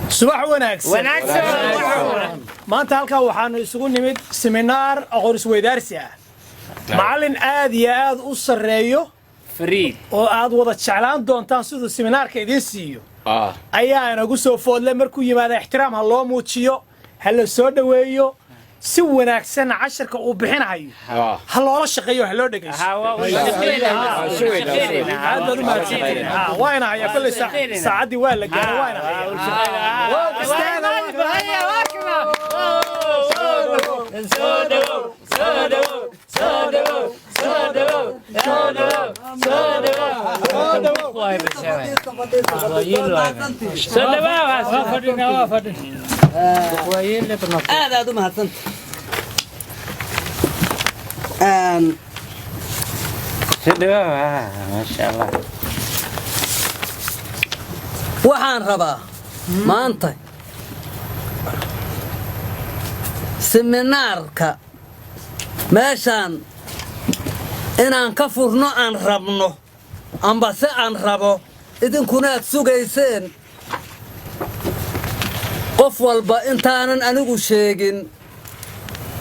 صباح وناكسن maanta halkan waxaanu isugu nimid seminar aqoon isweydaarsi ah macallin aad iyo aad u sareeyo فريد oo aad wada jeclaan doontaan sidoo seminaarka idin siiyo ayaa inagu soo foodlay markuu yimaado ixtiraam ha loo muujiyo ha la soo dhaweeyo si wanaagsan casharka uu bixinayo ha loola shaqeeyo ha loo dhageysto waana haya kulli saacadii waa la gaaray waana aad u mahadsantahay ما شاء الله waxaan rabaa maanta seminaarka meeshaan inaan ka furno aan rabno amba se aan rabo idinkuna aad sugayseen qof walba intaanan anigu sheegin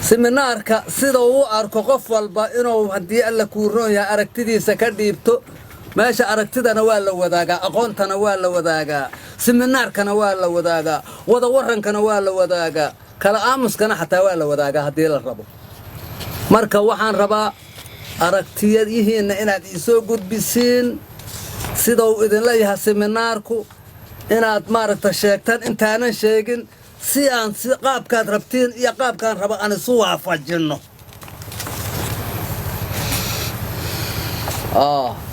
seminaarka sida uu arko qof walba inuu haddii alla kuu roon yahay aragtidiisa ka dhiibto meesha aragtidana waa la wadaagaa aqoontana waa la wadaagaa seminaarkana waa la wadaagaa wada warankana waa la wadaagaa kala aamuskana xataa waa la wadaagaa haddii la rabo marka waxaan rabaa aragtiyadihiinna inaad isoo gudbisiin sida uu idinla yahay seminaarku inaad maaragta sheegtaan intaanan sheegin si aan si qaabkaad rabtiin iyo qaabkaan raba aan isu waafajinno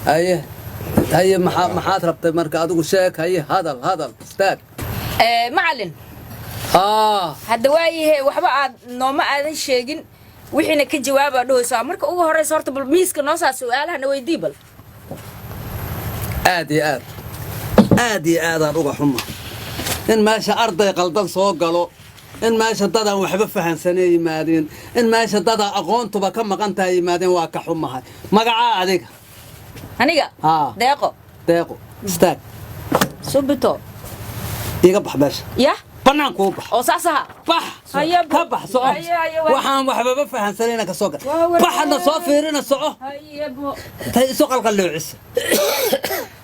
haye maxaad rabtay marka adigu sheeg haye hadal istaag macallin hadda waayahe waxba aad nooma aadan sheegin wixiina ka jawaaba dhahaysaa marka ugu horeysa horta bal miiska noo saa su'aalahana weydii bal aad iyo aadaan uga xuma in meesha arday qaldan soo galo in meesha dadaan waxba fahansanee yimaadeen in meesha dadaa aqoontuba ka maqan tahay yimaadeen waa ka xumahay magacaa adiga aniga deeqo istaag subito iga bax meesha yah bannaankuu bax oo saasaha bax ka bax soco waxaan waxbaba fahansanayna ka soo gal baxadna soo fiirina soco tay isu qalqalloocisa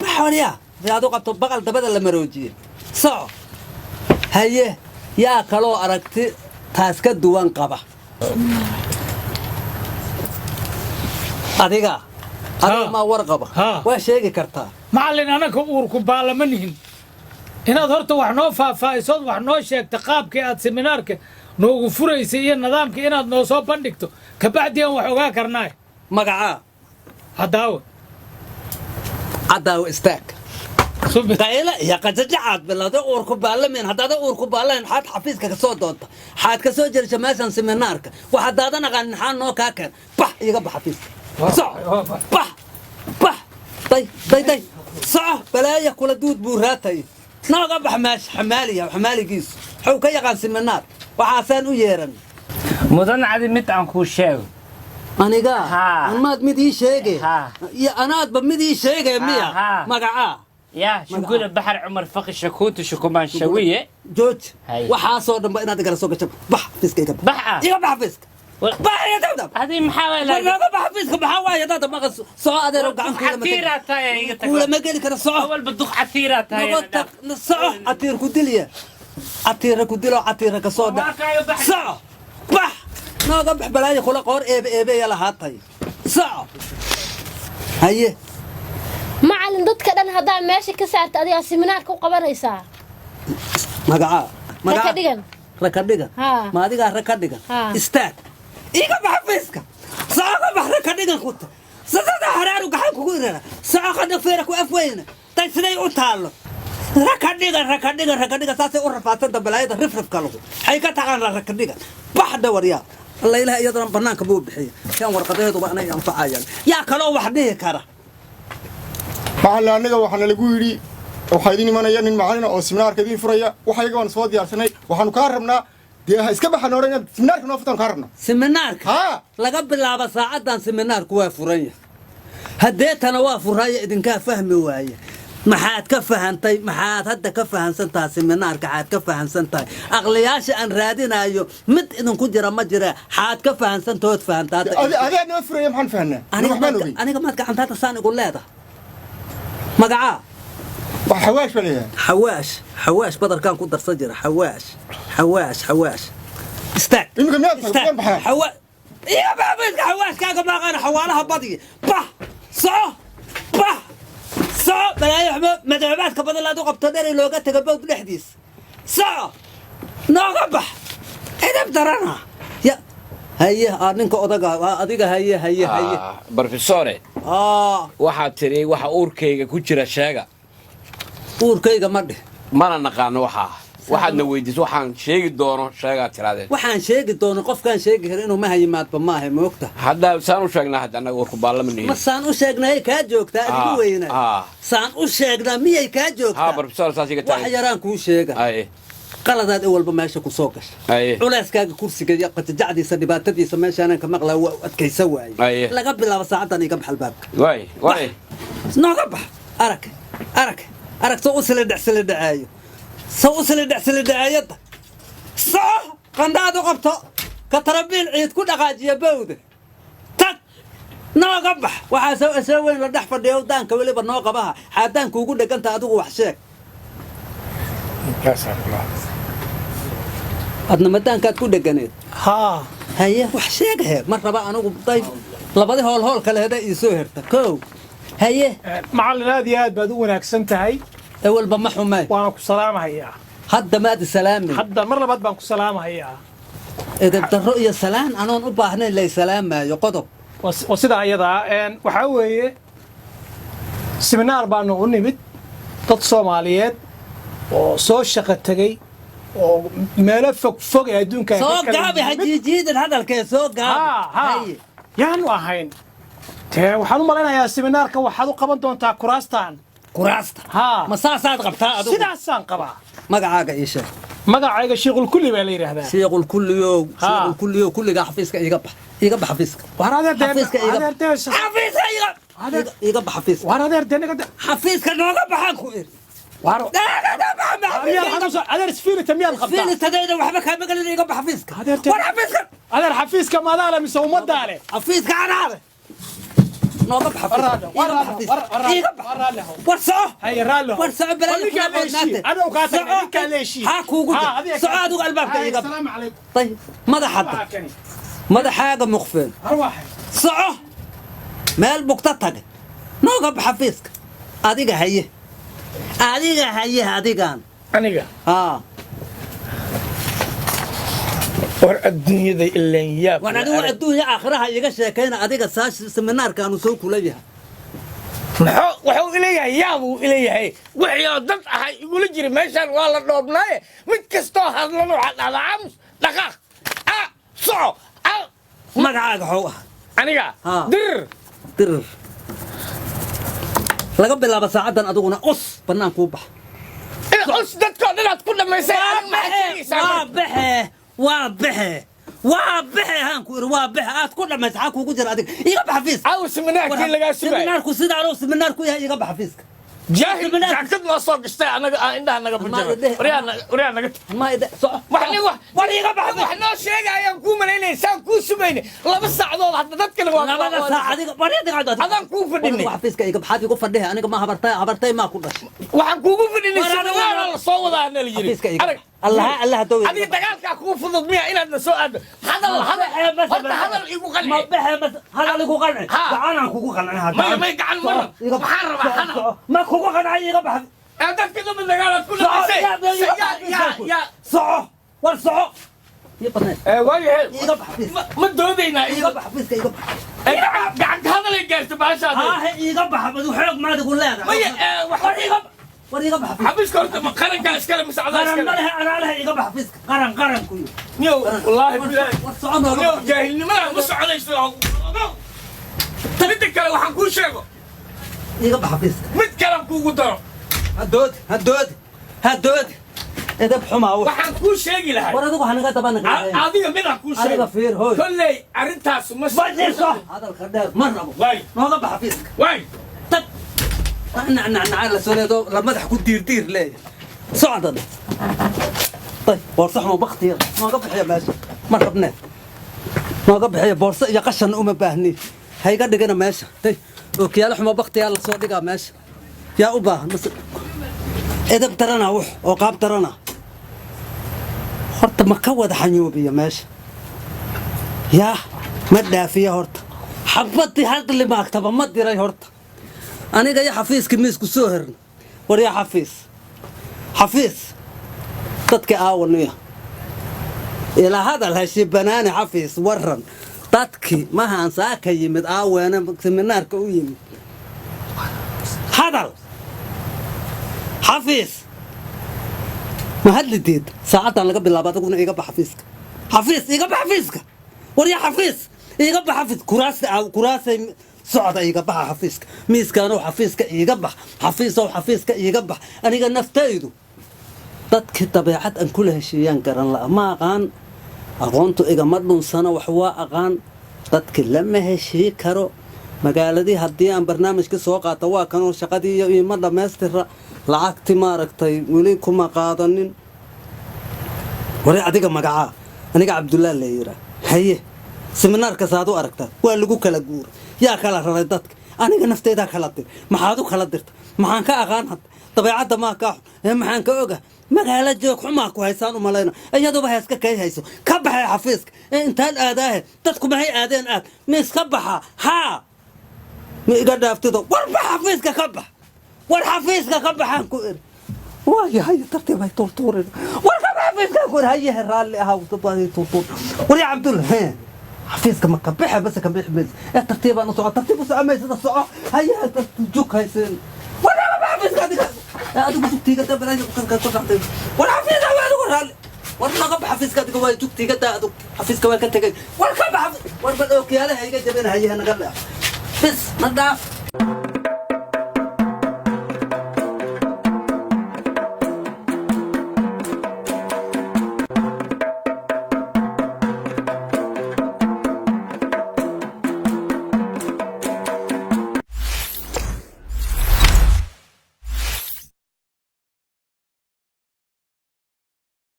bax waliyaa adu qabto baqal dabada la maroojiye soco haye yaa kaloo aragti taas ka duwan qaba adiga ma warqaba waa sheegi kartaa macallin anaka uurku baalama nihin inaad horta wax noo faahfaahisood wax noo sheegta qaabkii aad seminaarka noogu furaysay iyo nidaamka inaad noo soo bandhigto kabacdi aan wax ogaa karnaay magacaa caddaawo istaag qayla iyo qajajacaad bilowday uurku baalamin haddaada uurku baalayn xaad xafiiska ka soo doonta xaad ka soo jerisha meeshan seminaarka waxaad daadan aqaan maxaa noo kaa keen bax iga bax xafiiska bax day soco balaaya kula duud buu raatay nooga bax meesha xamaaligiisu wuxuu ka yaqaan seminaar waxaasaan u yeeran mudan cadi mid aan kuu sheego aniga maad mid ii sheege iyo anaadba mid ii sheege miya magacaa يا شو نقول بحر عمر فقي شكوت وشكومان شوية جوج وحاصل لما أنا أقدر أسوق شب بح فيسك يا كب بح يا بح فيسك بح يا دودة هذه محاولة لا بح فيسك بحاول يا دودة ما قص صاع هذا لو قام كذا عثيرة تاي ولا ما قال لك أنا صاع أول بدخ عثيرة تاي صاع عثير كدلية عثير كدلة عثير كصودا صاع بح ما قام بلاي خلا قار إيه يلا هاتي صاع هيه macallin dadka dhan hadaa meesha ka saarta adiga seminaarka u qabanaysaa rakadhigan ma adiga rakadhigan istaag iga bax fiiska saaqa bax rakadhigan kuta sadada haraaru gacan kugu irana saaqa dhafeera ku afweyna tay siday u taalo rakadhigan saasay u rafaasanta balaayada rifrifka lagu ay ka taqaan rakadhigan baxda waryaa alla ilaahay iyadana banaanka buu bixiya kan warqadeeduba anay anfacayaan yaa kaloo wax dhihi kara macallin aniga waxaana lagu yidhi waxaa idin imanaya nin macallin oo seminaarka idin furaya waxayga waan soo diyaarsanay waxaanu kaa rabnaa dee ha iska baxan odhan inaad siminaarka noo futaan kaa rabna siminaarka haa laga bilaabo saacadan siminaarku waa furan yahay haddeetana waa furaya idinkaa fahmi waaye maxaad ka fahantay maxaad hadda ka fahansan tahay siminaarka xaad ka fahansan tahay aqliyaasha aan raadinayo mid idinku jira ma jira xaad ka fahansan tood fahantaa adaa noo furaya maxaan fahanaa aniga maad gacantaada saan igu leedahay magacaa waa xawaash baa leeyahay xawaash badarkaan ku darsan jira xawaash استاك يمكن ما يفهم حوا يا بابا حواش كاغا ما غير حوالها بدي بح صح بلا يحمد مدعبات كبد لا دوق بتدري لو قت قبود لحديث صح نوقبح اذا بدرنا يا هيا نينك odagga adiga هيا بروفيسور waxaad tiri waxa uurkayga ku jira sheega uurkayga ma dhih mana naqaan waxaadna weydiis waxaan sheegi doono sheegaa tiraadeen waxaan sheegi doono qofkaan sheegi karo inuu ma hayimaadba ma ahay moogta hadda saan u sheegnaa hadda anaga warku baarlamanay ma saan u sheegnaa ka joogtaa adigu weyna saan u sheegnaa miyay ka joogtaa professor saasiga tahay wax yaraan ku sheega qaladaad walba meesha ku soo gashay culeyskaaga kursiga iyo qatajacdiisa dhibaatadiisa meeshaan ka maqlaa waa adkaysa waayay laga bilaabo saacadan iga baxal baabka waay nooga bax arag soo usla dhacaayo سوسل دعاية صح قنداد وقبته كتربيل عيد كل أقاجي بودة تك ناقبح وحاسو أسوين لدح فرديو دانك ولي برناقبها حادان كوكو لك أنت أدوغ وحشاك أدنا مدان كاد كو دقانيت ها هيا وحشاك هيك مرة بقى أنا طيب لبادي هول كلا هدا يسوهرتا كو هيا معلن هذه بدون أكسنتهاي أول بمحو ماي وأنا كسلام هيا حد ما دي سلامي حد مرة بعد بانك سلام هيا إذا أنت الرؤية سلام أنا نقبح هنا اللي سلام يقضب وسيدا أيضا إن وحوي سمينار بانو نبت dad Soomaaliyeed oo soo shaqo tagay oo meel fog adduunka soo gaabi hajiijiidan hadalkee soo gaabi yaanu ahayn waxaan u maleynayaa seminaarka waxaad u qaban doontaa kuraasta ma saasaad qabtaa adigu sidaasaan qabaa magacaaga ii sheeg magacayga Sheekhul Kulli baa la yiraahdaa Sheekhul Kulli kulliga xafiiska iga bax xafiiska xafiiska iga bax xafiiska xafiiska nooga baxaan ku ir أدر سفينة ميال خبطة سفينة تدينا وحبا كان مقال يقب حفيزك أدر حفيزك ما داله مسوي مداله حفيزك أنا هذا نوقف حفيزك ورسعه هاي رالو ورسعه بلا أنا وقاتل كان ليشي هاكو قلت سعاد وقلبك يقب السلام عليكم طيب ماذا حد ماذا حاجة مخفين أرواحي سعه مال بقطتك نوقف حفيزك أديك هي هاديغان أنيغا الدنيا ذي إلا ياب وانا دو الدنيا آخرها يغا شاكينا أديغا ساش سمنار كانوا سوكو ليها وحو إليها يابو إليها وحيا ضد أحي يقول جري ميشان والله دوبناي متكستو هذلنو على عمس دقاق صعو مقعاق حوها أنيغا در laga bilaabo saacadan aduguna us banaan ku bax us dadka dad ku dhameysay waa baxe han ku ir waa baxe aad ku dhameysay ha kugu jira adig iga bax fiis aw seminaarkii laga subay seminaarku sida aroos seminaarku yahay iga bax fiiska jaahil jaakad ma soo gastay anaga indhaha naga bujiro وريانا ما يد ورينا بعد احنا شيء ayaan ku maleynay saan ku sumayna laba saacadood hadda dadkana waa laba saacad ورينا قاعد adan ku fadhinay wax fiiska iga baxad igu fadhiya aniga ma habartay ma ku dhashay waxaan kuugu fadhinay sawir la soo wadaana la yiri الله توي هذه دغالك كو فضد ميا الى سو اد هذا igu qalay ما بخ بس هذا igu qalay gacan kugu qalay hada ما gacan mar waxaan rabaa hada ما kugu qalay iga bax dadka dad dagaalad ku dhaxay ya صعو ورصعو يبطل وايه iga bax ما doodayna iga bax fiiska iga bax gacan hada la gaarto baashaada iga bax badu xoog ma adigu leedahay ورينا بح حبيسك انت قرن كان اسكال مساعدات قرن انا لها يقبح حبيسك قرن كل نيو والله بالله والصعود نيو جاهل ما مساعدش تبدك waxaan ku sheego يقبح حبيسك mid kale ku daro هدود edeb xumaa waxaan kuu sheegi lahay war adigu hanaga dabana adiga midaan kuu sheegi adiga fiir hooy kolley arrintaas ma bajayso hadalka dheer ma rabo waay nooga baxa fiiska waay tag nacnacnacaa la soo leedo la madax ku diirdiir leeya socdan طيب بورصة حمو بختي ما قبح يا باشا ما ربنا ما قبح يا بورصة يا قشن أم باهني هاي قد جنا ماشي طيب اوكي يا حمو بختي يلا صوتي قام ماشي يا أبا بس إذا بترنا وح وقاب ترنا هرت مكود حنيوبي يا ماشي يا ما دافية هرت حبتي هذا اللي ما أكتبه ما تدري هرت أنا جاي حفيز كميس كسوهر وريا حفيز dadka aawaniya ilaa hadal hashi banaani xafiis waran dadki mahaan saaka yimid aaweena seminaarka u yimid hadal xafiis ma hadlideed saacadan laga bilaabo adaguna iga bax xafiiska iga bax xafiiska war ya xafiis iga bax xafiis kuraasay socda iga bax xafiiska miiskaanu xafiiska iga bax xafiiska iga bax aniga naftaydu dadkii dabeecad aan kula heshiiyaan garan la ma aqaan aqoontu igama dhunsana wax waa aqaan dadkii lama heshii karo magaaladii haddii aan barnaamijka soo qaato waa kanoo shaqadii iyo iima dhammaystira lacagti maaragtay weli kuma qaadanin wari adiga magacaa aniga cabdullaa la yiraa haye seminaarka saad u aragtaa waa lagu kala guura yaa kala raray dadka aniga nafteydaa kala dir maxaad u kala dirta maxaan ka aqaan hadda dabeecadda maa kaa xun maxaan ka oga magaalo joog xumaa ku haysaan u malayna iyaduba heeska kay hayso ka baxay xafiiska intaan aadaahe dadku maxay aadeen aad ma iska baxa haa ma iga dhaaftido warba xafiiska ka bax war xafiiska ka baxaan ku eri waayahay tartiibay tuurtuurin war ka bax xafiiska ku eri hayahe raalli ahaa utabahay tuurtuur war ya cabdulla xafiiska ma ka baxa bas ka bix bas tartiibaan u soco tartiib u soco maysada soco hayahe juk hayseen adigu jugtiiga dabalayn ka dhacday war xafiiska waa adigu raali war laga bax xafiiska adigu waa jugtiiga daa adigu xafiiska waa ka tagay war ka bax war bad ookiyaalaha iga jabinahay naga leex bis ma dhaaf